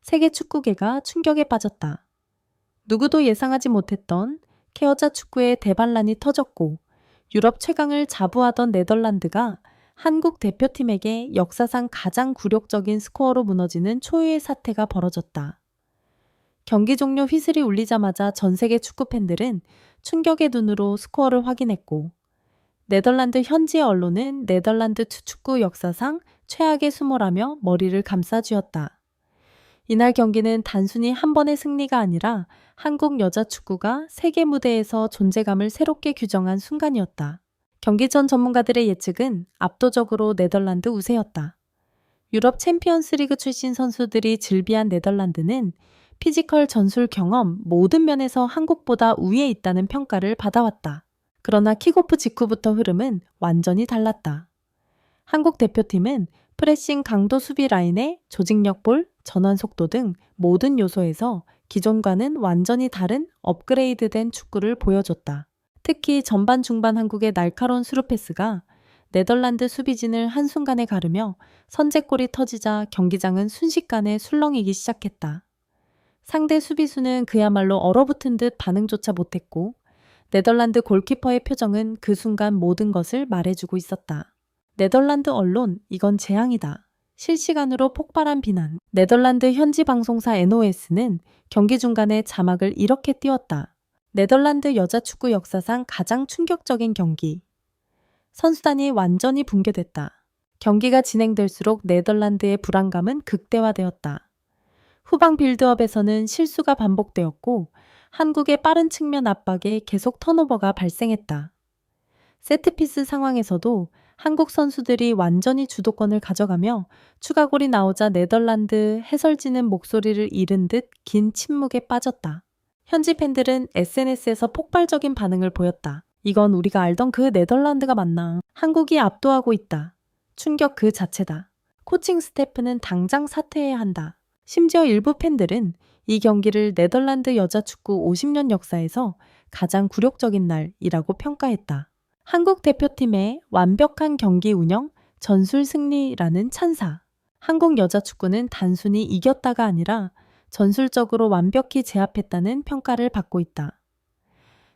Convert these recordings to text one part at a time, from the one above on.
세계 축구계가 충격에 빠졌다. 누구도 예상하지 못했던 케어자 축구의 대반란이 터졌고 유럽 최강을 자부하던 네덜란드가 한국 대표팀에게 역사상 가장 굴욕적인 스코어로 무너지는 초유의 사태가 벌어졌다. 경기 종료 휘슬이 울리자마자 전 세계 축구 팬들은 충격의 눈으로 스코어를 확인했고 네덜란드 현지 언론은 네덜란드 축구 역사상 최악의 수모라며 머리를 감싸쥐었다. 이날 경기는 단순히 한 번의 승리가 아니라 한국 여자 축구가 세계 무대에서 존재감을 새롭게 규정한 순간이었다. 경기 전 전문가들의 예측은 압도적으로 네덜란드 우세였다. 유럽 챔피언스리그 출신 선수들이 즐비한 네덜란드는 피지컬 전술 경험 모든 면에서 한국보다 우위에 있다는 평가를 받아왔다. 그러나 킥오프 직후부터 흐름은 완전히 달랐다. 한국 대표팀은 프레싱 강도 수비 라인의 조직력 볼, 전환 속도 등 모든 요소에서 기존과는 완전히 다른 업그레이드된 축구를 보여줬다. 특히 전반 중반 한국의 날카로운 스루 패스가 네덜란드 수비진을 한순간에 가르며 선제골이 터지자 경기장은 순식간에 술렁이기 시작했다. 상대 수비수는 그야말로 얼어붙은 듯 반응조차 못했고 네덜란드 골키퍼의 표정은 그 순간 모든 것을 말해주고 있었다. 네덜란드 언론, 이건 재앙이다. 실시간으로 폭발한 비난. 네덜란드 현지 방송사 NOS는 경기 중간에 자막을 이렇게 띄웠다. 네덜란드 여자 축구 역사상 가장 충격적인 경기. 선수단이 완전히 붕괴됐다. 경기가 진행될수록 네덜란드의 불안감은 극대화되었다. 후방 빌드업에서는 실수가 반복되었고 한국의 빠른 측면 압박에 계속 턴오버가 발생했다. 세트피스 상황에서도 한국 선수들이 완전히 주도권을 가져가며 추가골이 나오자 네덜란드 해설진은 목소리를 잃은 듯 긴 침묵에 빠졌다. 현지 팬들은 SNS에서 폭발적인 반응을 보였다. 이건 우리가 알던 그 네덜란드가 맞나? 한국이 압도하고 있다. 충격 그 자체다. 코칭 스태프는 당장 사퇴해야 한다. 심지어 일부 팬들은 이 경기를 네덜란드 여자 축구 50년 역사에서 가장 굴욕적인 날이라고 평가했다. 한국 대표팀의 완벽한 경기 운영, 전술 승리라는 찬사. 한국 여자 축구는 단순히 이겼다가 아니라 전술적으로 완벽히 제압했다는 평가를 받고 있다.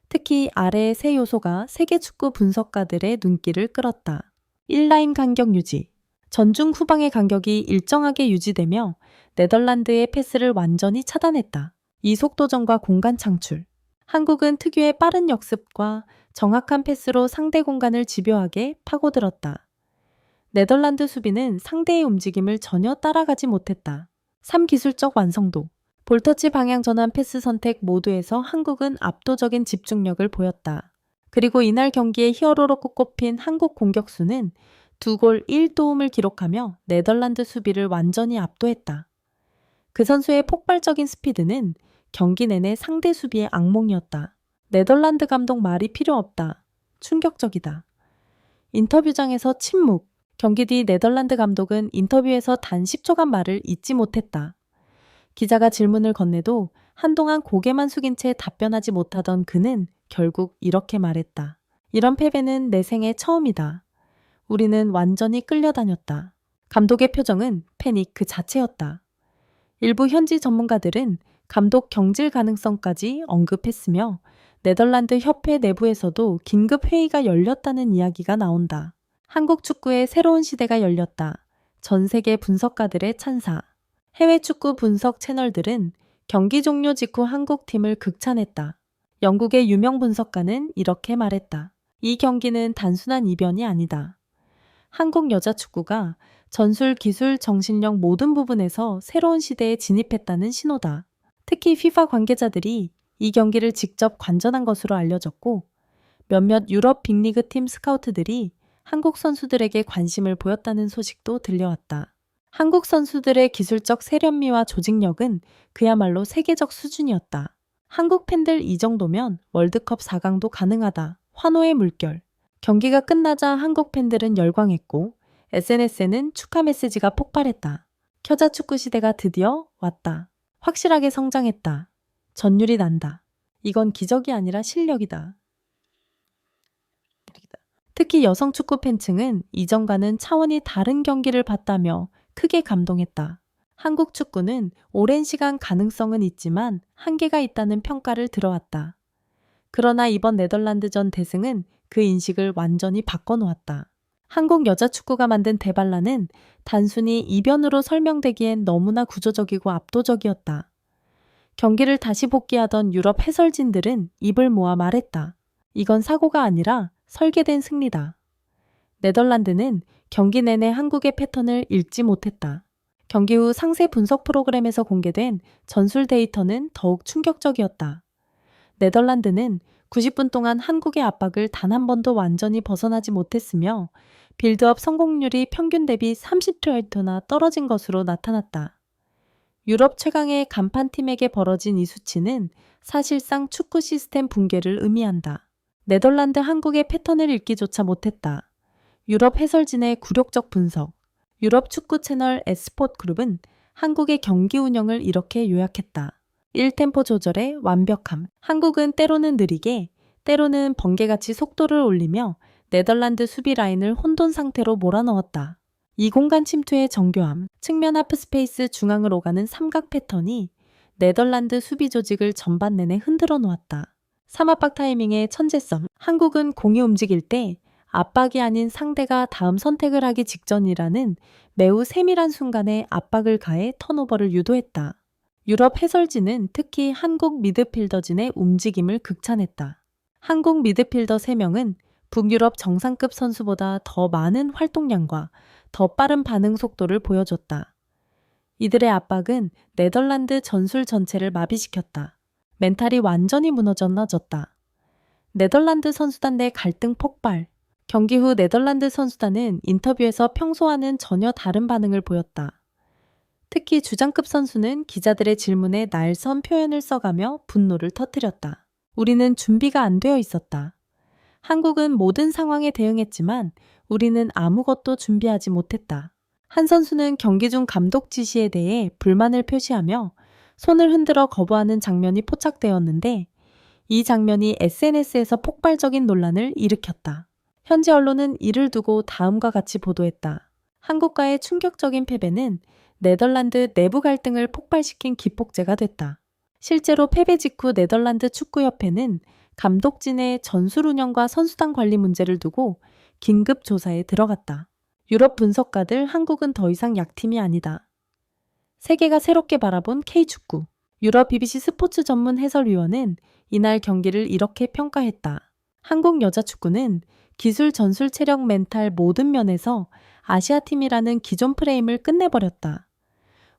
특히 아래의 세 요소가 세계 축구 분석가들의 눈길을 끌었다. 1라인 간격 유지. 전중 후방의 간격이 일정하게 유지되며 네덜란드의 패스를 완전히 차단했다. 이 속도전과 공간 창출. 한국은 특유의 빠른 역습과 정확한 패스로 상대 공간을 집요하게 파고들었다. 네덜란드 수비는 상대의 움직임을 전혀 따라가지 못했다. 3기술적 완성도. 볼터치 방향 전환 패스 선택 모두에서 한국은 압도적인 집중력을 보였다. 그리고 이날 경기의 히어로로 꼽힌 한국 공격수는 2골 1도움을 기록하며 네덜란드 수비를 완전히 압도했다. 그 선수의 폭발적인 스피드는 경기 내내 상대 수비의 악몽이었다. 네덜란드 감독 말이 필요 없다. 충격적이다. 인터뷰장에서 침묵. 경기 뒤 네덜란드 감독은 인터뷰에서 단 10초간 말을 잇지 못했다. 기자가 질문을 건네도 한동안 고개만 숙인 채 답변하지 못하던 그는 결국 이렇게 말했다. 이런 패배는 내 생애 처음이다. 우리는 완전히 끌려다녔다. 감독의 표정은 패닉 그 자체였다. 일부 현지 전문가들은 감독 경질 가능성까지 언급했으며 네덜란드 협회 내부에서도 긴급 회의가 열렸다는 이야기가 나온다. 한국 축구의 새로운 시대가 열렸다. 전 세계 분석가들의 찬사. 해외 축구 분석 채널들은 경기 종료 직후 한국 팀을 극찬했다. 영국의 유명 분석가는 이렇게 말했다. 이 경기는 단순한 이변이 아니다. 한국 여자 축구가 전술, 기술, 정신력 모든 부분에서 새로운 시대에 진입했다는 신호다. 특히 FIFA 관계자들이 이 경기를 직접 관전한 것으로 알려졌고 몇몇 유럽 빅리그 팀 스카우트들이 한국 선수들에게 관심을 보였다는 소식도 들려왔다. 한국 선수들의 기술적 세련미와 조직력은 그야말로 세계적 수준이었다. 한국 팬들 이 정도면 월드컵 4강도 가능하다. 환호의 물결. 경기가 끝나자 한국 팬들은 열광했고 SNS에는 축하 메시지가 폭발했다. 켜자 축구 시대가 드디어 왔다. 확실하게 성장했다. 전율이 난다. 이건 기적이 아니라 실력이다. 특히 여성 축구 팬층은 이전과는 차원이 다른 경기를 봤다며 크게 감동했다. 한국 축구는 오랜 시간 가능성은 있지만 한계가 있다는 평가를 들어왔다. 그러나 이번 네덜란드전 대승은 그 인식을 완전히 바꿔놓았다. 한국 여자 축구가 만든 대반란은 단순히 이변으로 설명되기엔 너무나 구조적이고 압도적이었다. 경기를 다시 복귀하던 유럽 해설진들은 입을 모아 말했다. 이건 사고가 아니라 설계된 승리다. 네덜란드는 경기 내내 한국의 패턴을 읽지 못했다. 경기 후 상세 분석 프로그램에서 공개된 전술 데이터는 더욱 충격적이었다. 네덜란드는 90분 동안 한국의 압박을 단 한 번도 완전히 벗어나지 못했으며 빌드업 성공률이 평균 대비 30%나 떨어진 것으로 나타났다. 유럽 최강의 간판팀에게 벌어진 이 수치는 사실상 축구 시스템 붕괴를 의미한다. 네덜란드 한국의 패턴을 읽기조차 못했다. 유럽 해설진의 굴욕적 분석. 유럽 축구 채널 에스포트그룹은 한국의 경기 운영을 이렇게 요약했다. 1템포 조절의 완벽함. 한국은 때로는 느리게, 때로는 번개같이 속도를 올리며 네덜란드 수비 라인을 혼돈 상태로 몰아넣었다. 이 공간 침투의 정교함, 측면 하프 스페이스 중앙을 오가는 삼각 패턴이 네덜란드 수비 조직을 전반 내내 흔들어 놓았다. 삼압박 타이밍의 천재성. 한국은 공이 움직일 때 압박이 아닌 상대가 다음 선택을 하기 직전이라는 매우 세밀한 순간에 압박을 가해 턴오버를 유도했다. 유럽 해설진은 특히 한국 미드필더진의 움직임을 극찬했다. 한국 미드필더 3명은 북유럽 정상급 선수보다 더 많은 활동량과 더 빠른 반응 속도를 보여줬다. 이들의 압박은 네덜란드 전술 전체를 마비시켰다. 멘탈이 완전히 무너졌다. 네덜란드 선수단 내 갈등 폭발. 경기 후 네덜란드 선수단은 인터뷰에서 평소와는 전혀 다른 반응을 보였다. 특히 주장급 선수는 기자들의 질문에 날선 표현을 써가며 분노를 터뜨렸다. 우리는 준비가 안 되어 있었다. 한국은 모든 상황에 대응했지만 우리는 아무것도 준비하지 못했다. 한 선수는 경기 중 감독 지시에 대해 불만을 표시하며 손을 흔들어 거부하는 장면이 포착되었는데 이 장면이 SNS에서 폭발적인 논란을 일으켰다. 현지 언론은 이를 두고 다음과 같이 보도했다. 한국과의 충격적인 패배는 네덜란드 내부 갈등을 폭발시킨 기폭제가 됐다. 실제로 패배 직후 네덜란드 축구협회는 감독진의 전술 운영과 선수단 관리 문제를 두고 긴급 조사에 들어갔다. 유럽 분석가들 한국은 더 이상 약팀이 아니다. 세계가 새롭게 바라본 K축구. 유럽 BBC 스포츠 전문 해설위원은 이날 경기를 이렇게 평가했다. 한국 여자 축구는 기술, 전술, 체력, 멘탈 모든 면에서 아시아팀이라는 기존 프레임을 끝내버렸다.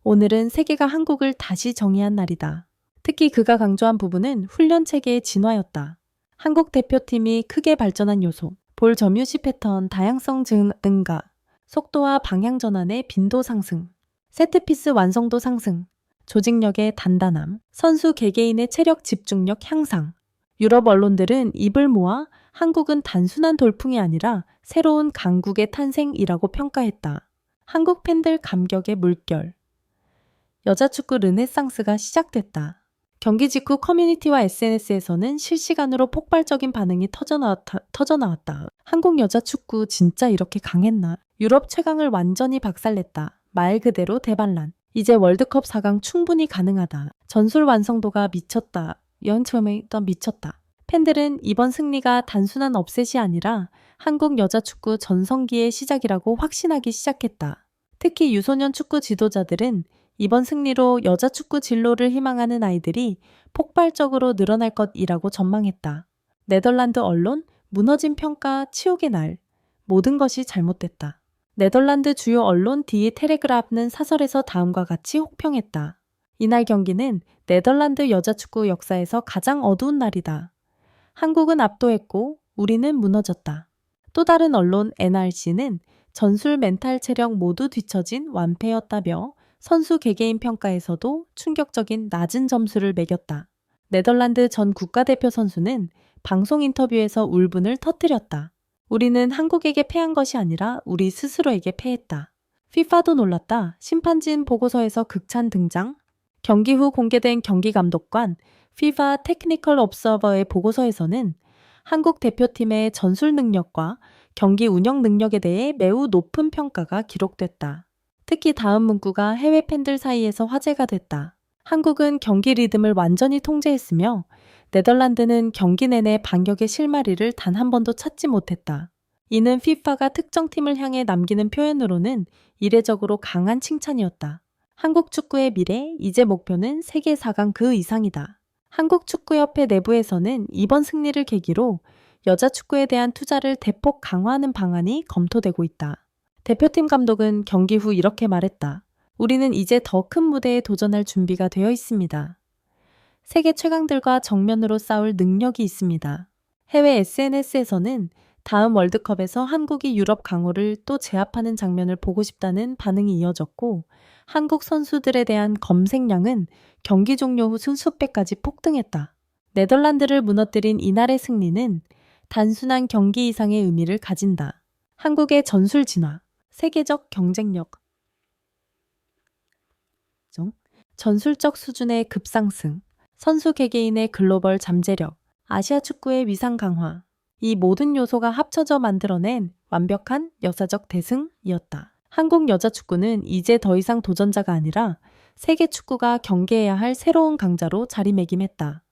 오늘은 세계가 한국을 다시 정의한 날이다. 특히 그가 강조한 부분은 훈련 체계의 진화였다. 한국 대표팀이 크게 발전한 요소, 볼 점유시 패턴 다양성 증가, 속도와 방향 전환의 빈도 상승, 세트피스 완성도 상승, 조직력의 단단함, 선수 개개인의 체력 집중력 향상. 유럽 언론들은 입을 모아 한국은 단순한 돌풍이 아니라 새로운 강국의 탄생이라고 평가했다. 한국 팬들 감격의 물결. 여자축구 르네상스가 시작됐다. 경기 직후 커뮤니티와 SNS에서는 실시간으로 폭발적인 반응이 터져나왔다. 한국 여자축구 진짜 이렇게 강했나? 유럽 최강을 완전히 박살냈다. 말 그대로 대반란. 이제 월드컵 4강 충분히 가능하다. 전술 완성도가 미쳤다. 연처음에 미쳤다. 팬들은 이번 승리가 단순한 업셋이 아니라 한국 여자축구 전성기의 시작이라고 확신하기 시작했다. 특히 유소년 축구 지도자들은 이번 승리로 여자축구 진로를 희망하는 아이들이 폭발적으로 늘어날 것이라고 전망했다. 네덜란드 언론, 무너진 평가, 치욕의 날. 모든 것이 잘못됐다. 네덜란드 주요 언론 디 텔레그라프는 사설에서 다음과 같이 혹평했다. 이날 경기는 네덜란드 여자축구 역사에서 가장 어두운 날이다. 한국은 압도했고 우리는 무너졌다. 또 다른 언론 NRC는 전술 멘탈 체력 모두 뒤처진 완패였다며 선수 개개인 평가에서도 충격적인 낮은 점수를 매겼다. 네덜란드 전 국가대표 선수는 방송 인터뷰에서 울분을 터뜨렸다. 우리는 한국에게 패한 것이 아니라 우리 스스로에게 패했다. FIFA도 놀랐다. 심판진 보고서에서 극찬 등장. 경기 후 공개된 경기 감독관 FIFA 테크니컬 옵서버의 보고서에서는 한국 대표팀의 전술 능력과 경기 운영 능력에 대해 매우 높은 평가가 기록됐다. 특히 다음 문구가 해외 팬들 사이에서 화제가 됐다. 한국은 경기 리듬을 완전히 통제했으며 네덜란드는 경기 내내 반격의 실마리를 단 한 번도 찾지 못했다. 이는 FIFA가 특정 팀을 향해 남기는 표현으로는 이례적으로 강한 칭찬이었다. 한국 축구의 미래, 이제 목표는 세계 4강 그 이상이다. 한국축구협회 내부에서는 이번 승리를 계기로 여자 축구에 대한 투자를 대폭 강화하는 방안이 검토되고 있다. 대표팀 감독은 경기 후 이렇게 말했다. 우리는 이제 더 큰 무대에 도전할 준비가 되어 있습니다. 세계 최강들과 정면으로 싸울 능력이 있습니다. 해외 SNS에서는 다음 월드컵에서 한국이 유럽 강호를 또 제압하는 장면을 보고 싶다는 반응이 이어졌고, 한국 선수들에 대한 검색량은 경기 종료 후 수십 배까지 폭등했다. 네덜란드를 무너뜨린 이날의 승리는 단순한 경기 이상의 의미를 가진다. 한국의 전술 진화, 세계적 경쟁력, 전술적 수준의 급상승, 선수 개개인의 글로벌 잠재력, 아시아 축구의 위상 강화, 이 모든 요소가 합쳐져 만들어낸 완벽한 여사적 대승이었다. 한국 여자 축구는 이제 더 이상 도전자가 아니라 세계 축구가 경계해야 할 새로운 강자로 자리매김했다.